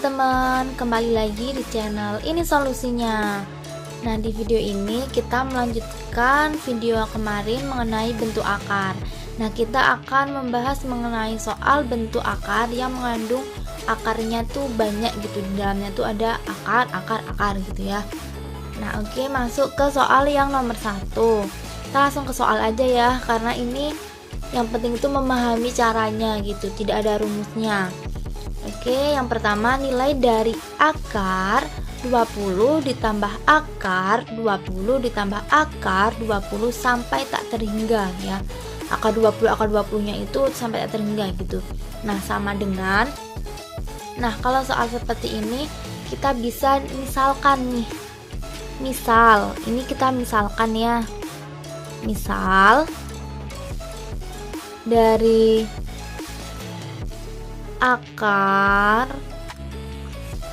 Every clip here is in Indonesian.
teman-teman, kembali lagi di channel Ini Solusinya. Nah, di video ini kita melanjutkan video kemarin mengenai bentuk akar. Nah, kita akan membahas mengenai soal bentuk akar yang mengandung akarnya tuh banyak gitu. Di dalamnya tuh ada akar gitu ya. Nah, oke, masuk ke soal yang nomor 1. Kita langsung ke soal aja ya, karena ini yang penting itu memahami caranya gitu, tidak ada rumusnya. Oke, yang pertama nilai dari akar 20 ditambah akar 20 ditambah akar 20 sampai tak terhingga ya. Akar 20 nya itu sampai tak terhingga gitu. Nah, sama dengan, nah kalau soal seperti ini kita bisa misalkan nih. Misal, ini kita misalkan ya. Misal dari akar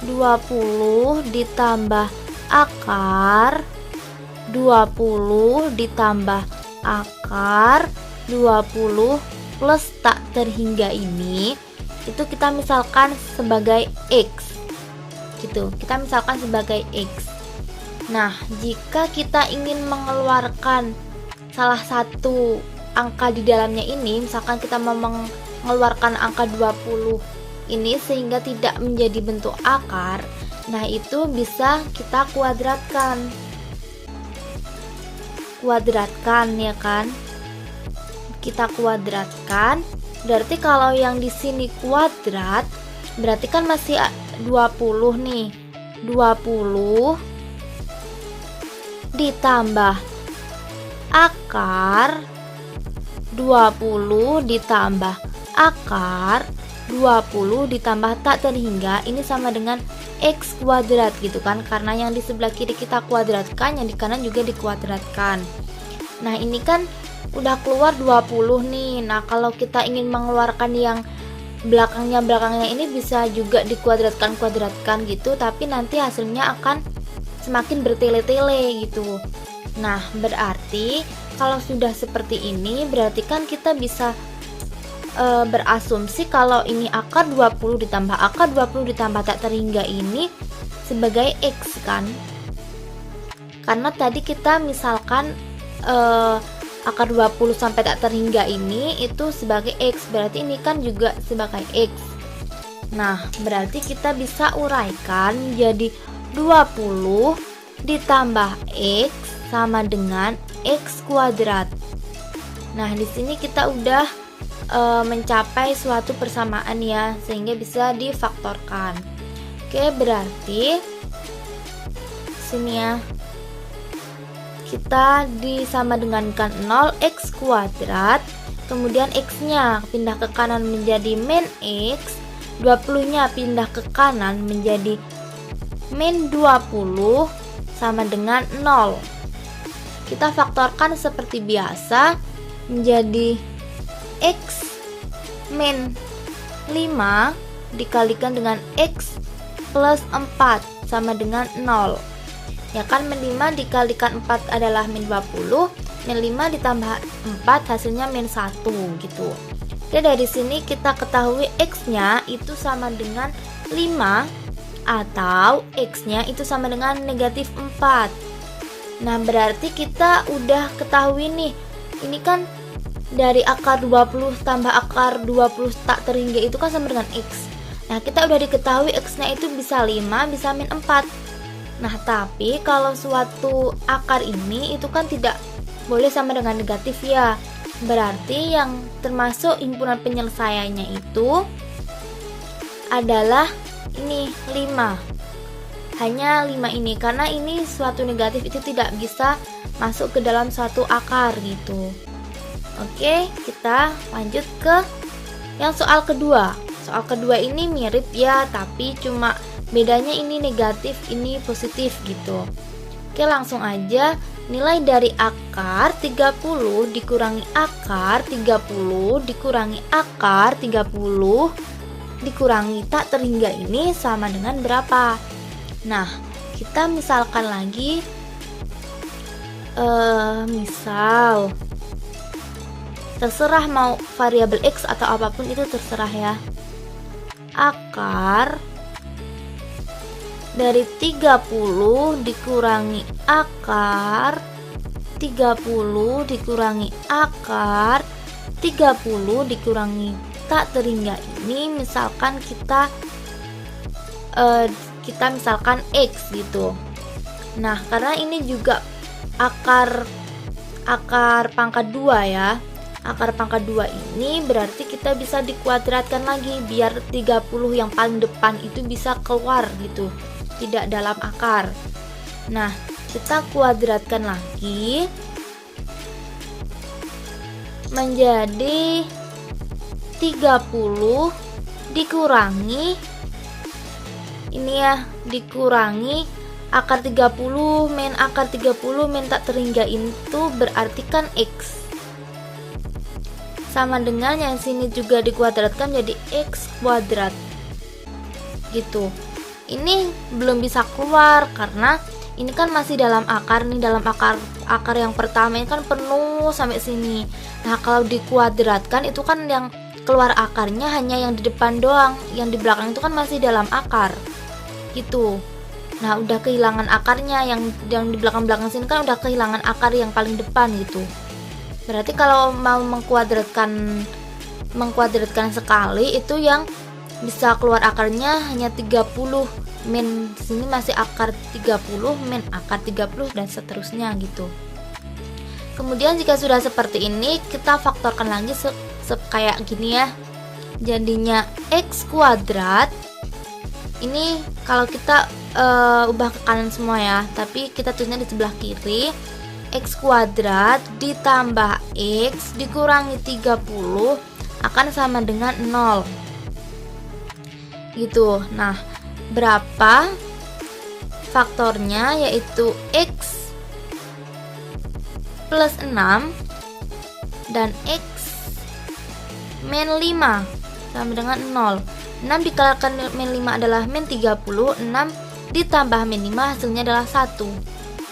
20 ditambah akar 20 ditambah akar 20 plus tak terhingga ini itu kita misalkan sebagai X gitu, kita misalkan sebagai X. Nah, jika kita ingin mengeluarkan salah satu angka di dalamnya ini, misalkan kita mau mengeluarkan angka 20 ini sehingga tidak menjadi bentuk akar, nah itu bisa kita kuadratkan ya kan, kita kuadratkan. Berarti kalau yang di sini kuadrat berarti kan masih 20 nih, 20 ditambah akar 20 ditambah akar 20 ditambah tak terhingga ini sama dengan X kuadrat gitu kan, karena yang di sebelah kiri kita kuadratkan, yang di kanan juga dikuadratkan. Nah, ini kan udah keluar 20 nih. Nah, kalau kita ingin mengeluarkan yang belakangnya ini bisa juga dikuadratkan gitu, tapi nanti hasilnya akan semakin bertele-tele gitu. Nah, berarti kalau sudah seperti ini berarti kan kita bisa berasumsi kalau ini akar 20 ditambah akar 20 ditambah tak terhingga ini sebagai X kan, karena tadi kita misalkan akar 20 sampai tak terhingga ini itu sebagai X, berarti ini kan juga sebagai X. Nah, berarti kita bisa uraikan menjadi 20 ditambah X sama dengan X kuadrat. Nah, di sini kita udah mencapai suatu persamaan ya, sehingga bisa difaktorkan. Oke, berarti sini ya kita disama dengankan 0 X kuadrat, kemudian X nya pindah ke kanan menjadi min X, 20 nya pindah ke kanan menjadi min 20 sama dengan 0. Kita faktorkan seperti biasa menjadi X min 5 dikalikan dengan X plus 4 sama dengan 0. Ya kan, min 5 dikalikan 4 adalah min 20, min 5 ditambah 4 hasilnya min 1 gitu. Jadi dari sini kita ketahui X nya itu sama dengan 5 atau X nya itu sama dengan negatif 4. Nah, berarti kita udah ketahui nih, ini kan dari akar 20 tambah akar 20 tak terhingga itu kan sama dengan X. Nah, kita udah diketahui X nya itu bisa 5 bisa min 4. Nah, tapi kalau suatu akar ini itu kan tidak boleh sama dengan negatif ya. Berarti yang termasuk himpunan penyelesaiannya itu adalah ini 5. Hanya 5 ini, karena ini suatu negatif itu tidak bisa masuk ke dalam suatu akar gitu. Oke, kita lanjut ke yang soal kedua. Soal kedua ini mirip ya, tapi cuma bedanya ini negatif, ini positif gitu. Oke, langsung aja. Nilai dari akar 30 dikurangi akar 30 dikurangi akar 30 dikurangi tak terhingga ini sama dengan berapa? Nah, kita misalkan lagi misal terserah mau variabel X atau apapun itu terserah ya. Akar dari 30 dikurangi akar 30 dikurangi akar 30 dikurangi tak terhingga ini, misalkan kita misalkan X gitu. Nah, karena ini juga akar pangkat 2 ya. Akar pangkat 2 ini berarti kita bisa dikuadratkan lagi biar 30 yang paling depan itu bisa keluar gitu, tidak dalam akar. Nah, kita kuadratkan lagi menjadi 30 dikurangi ini ya, dikurangi akar 30 min akar 30 min tak terhingga itu berarti kan X. Sama dengan yang sini juga dikuadratkan menjadi X kuadrat. Gitu. Ini belum bisa keluar karena ini kan masih dalam akar nih, dalam akar yang pertama ini kan penuh sampai sini. Nah, kalau dikuadratkan itu kan yang keluar akarnya hanya yang di depan doang, yang di belakang itu kan masih dalam akar gitu. Nah, udah kehilangan akarnya, yang di belakang sini kan udah kehilangan akar yang paling depan gitu. Berarti kalau mau mengkuadratkan sekali itu yang bisa keluar akarnya hanya 30 min sini masih akar 30 min akar 30 dan seterusnya gitu. Kemudian jika sudah seperti ini, kita faktorkan lagi kayak gini ya. Jadinya X kuadrat. Ini kalau kita ubah ke kanan semua ya, tapi kita tulisnya di sebelah kiri. X kuadrat ditambah X dikurangi 30 akan sama dengan 0 gitu. Nah, berapa faktornya, yaitu X plus 6 dan X min 5 sama dengan 0. 6 dikalikan min 5 adalah min 30, 6 ditambah min 5 hasilnya adalah 1.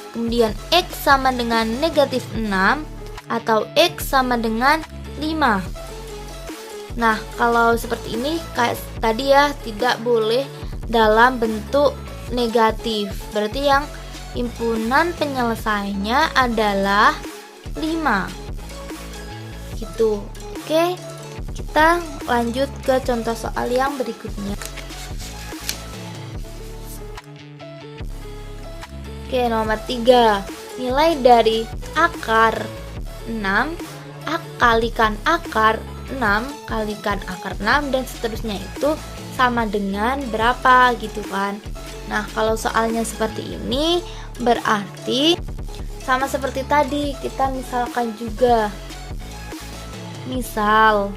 Kemudian X sama dengan negatif 6 atau X sama dengan 5. Nah, kalau seperti ini kayak tadi ya, tidak boleh dalam bentuk negatif. Berarti yang himpunan penyelesaiannya adalah 5 gitu. Oke, kita lanjut ke contoh soal yang berikutnya. Oke, nomor 3. Nilai dari akar 6 kalikan akar 6 kalikan akar 6 dan seterusnya itu sama dengan berapa gitu kan. Nah, kalau soalnya seperti ini berarti sama seperti tadi, kita misalkan juga. Misal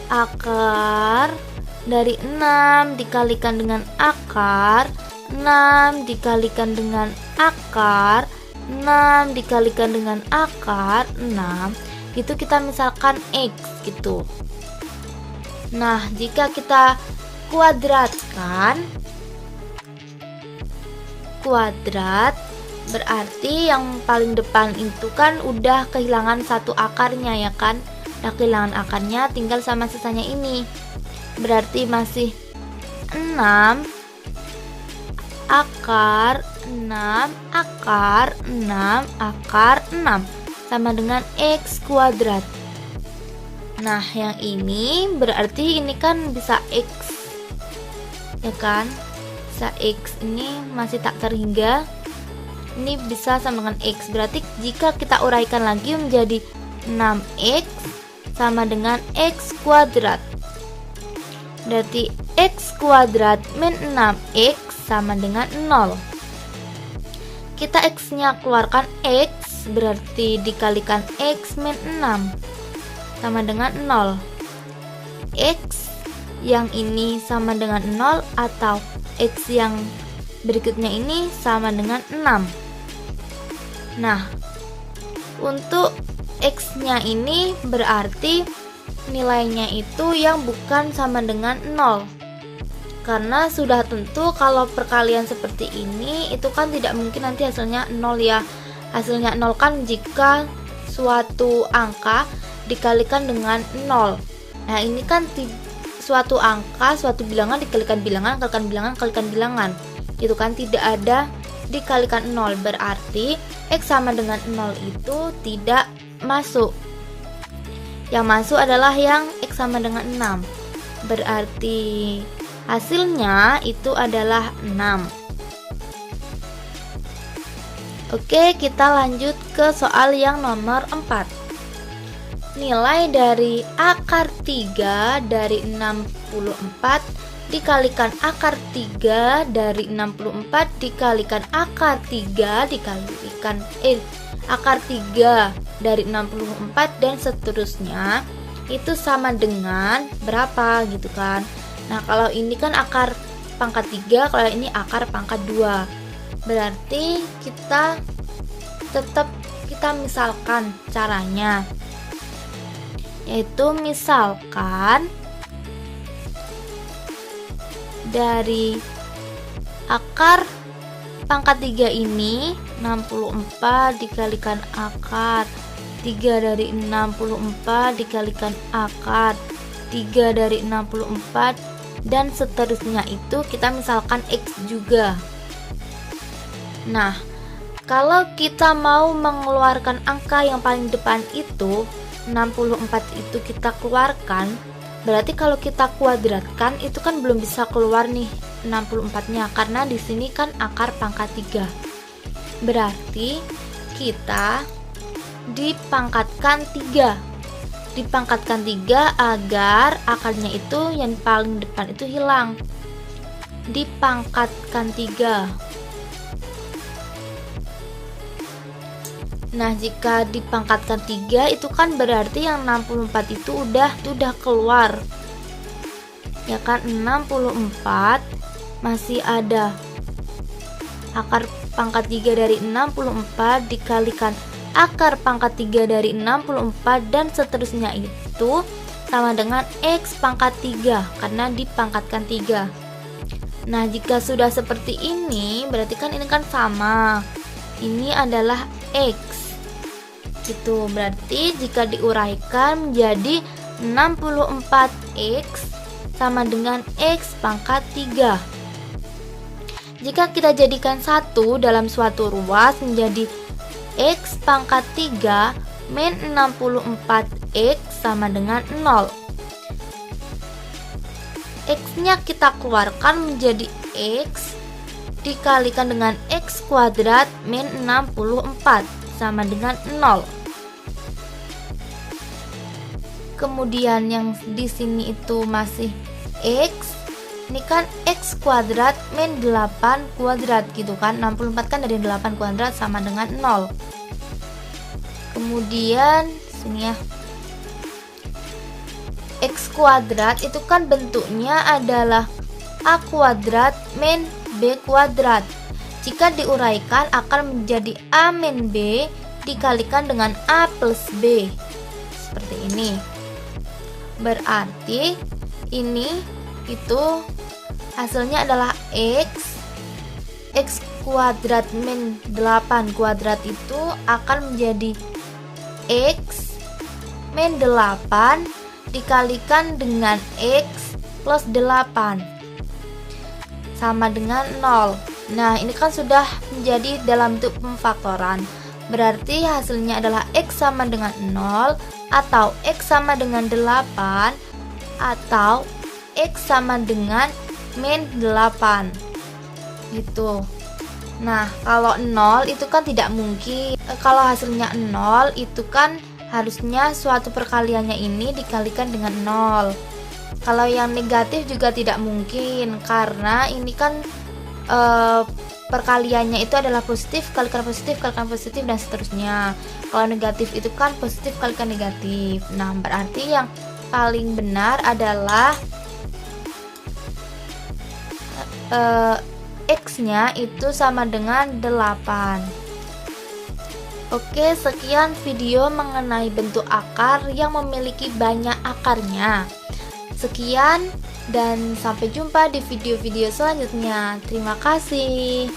akar dari 6 dikalikan dengan akar 6 dikalikan dengan akar 6 dikalikan dengan akar 6 itu kita misalkan X gitu. Nah, jika kita kuadratkan kuadrat berarti yang paling depan itu kan udah kehilangan satu akarnya ya kan, udah kehilangan akarnya, tinggal sama sisanya ini. Berarti masih 6 akar 6 akar 6 akar 6 sama dengan X kuadrat. Nah, yang ini berarti ini kan bisa X ya kan, bisa X, ini masih tak terhingga, ini bisa sama dengan X. Berarti jika kita uraikan lagi menjadi 6X sama dengan X kuadrat. Berarti X kuadrat min 6X sama dengan 0. Kita X nya keluarkan X, berarti dikalikan X min 6 sama dengan 0. X yang ini sama dengan 0 atau X yang berikutnya ini sama dengan 6. Nah, untuk X nya ini berarti nilainya itu yang bukan sama dengan 0. Karena sudah tentu kalau perkalian seperti ini itu kan tidak mungkin nanti hasilnya 0 ya. Hasilnya 0 kan jika suatu angka dikalikan dengan 0. Nah, ini kan suatu angka, suatu bilangan dikalikan bilangan, kalikan bilangan, kalikan bilangan. Itu kan tidak ada dikalikan 0, berarti X sama dengan 0 itu tidak masuk. Yang masuk adalah yang X sama dengan 6. Berarti hasilnya itu adalah 6. Oke, kita lanjut ke soal yang nomor 4. Nilai dari akar 3 dari 64 dikalikan akar 3 dari 64 dikalikan akar 3 dikalikan akar 3 dari 64 dan seterusnya itu sama dengan berapa gitu kan. Nah, kalau ini kan akar pangkat 3, kalau ini akar pangkat 2. Berarti kita misalkan caranya, yaitu misalkan dari akar pangkat 3 ini 64 dikalikan akar 3 dari 64 dikalikan akar 3 dari 64 dan seterusnya itu kita misalkan X juga. Nah, kalau kita mau mengeluarkan angka yang paling depan itu 64 itu kita keluarkan, berarti kalau kita kuadratkan itu kan belum bisa keluar nih 64-nya karena di sini kan akar pangkat 3. Berarti kita dipangkatkan 3. Dipangkatkan 3 agar akarnya itu yang paling depan itu hilang. Dipangkatkan 3. Nah, jika dipangkatkan 3 itu kan berarti yang 64 itu udah keluar. Ya kan, 64 masih ada akar pangkat 3 dari 64 dikalikan akar pangkat 3 dari 64 dan seterusnya itu sama dengan X pangkat 3 karena dipangkatkan 3. Nah, jika sudah seperti ini berarti kan ini kan sama. Ini adalah X. Gitu. Berarti jika diuraikan menjadi 64X sama dengan X pangkat 3. Jika kita jadikan 1 dalam suatu ruas menjadi X pangkat 3 min 64X sama dengan 0. X-nya kita keluarkan menjadi X dikalikan dengan X kuadrat min 64 sama dengan 0. Kemudian yang di sini itu masih X. Ini kan X kuadrat min 8 kuadrat gitu kan. 64 kan dari 8 kuadrat sama dengan 0. Kemudian sini ya. X kuadrat itu kan bentuknya adalah A kuadrat min B kuadrat. Jika diuraikan akan menjadi A min B dikalikan dengan A plus B. Seperti ini. Berarti ini itu hasilnya adalah X kuadrat min 8 kuadrat itu akan menjadi X min 8 dikalikan dengan X plus 8 sama dengan 0. Nah, ini kan sudah menjadi dalam bentuk pemfaktoran. Berarti hasilnya adalah X sama dengan 0 atau X sama dengan 8 atau X sama dengan min 8 gitu. Nah, kalau 0 itu kan tidak mungkin. Kalau hasilnya 0 itu kan harusnya suatu perkaliannya ini dikalikan dengan 0. Kalau yang negatif juga tidak mungkin karena ini kan perkaliannya itu adalah positif kalikan positif dan seterusnya. Kalau negatif itu kan positif kalikan negatif. Nah, berarti yang paling benar adalah X-nya itu sama dengan 8. Oke, sekian video mengenai bentuk akar yang memiliki banyak akarnya. Sekian dan sampai jumpa di video-video selanjutnya. Terima kasih.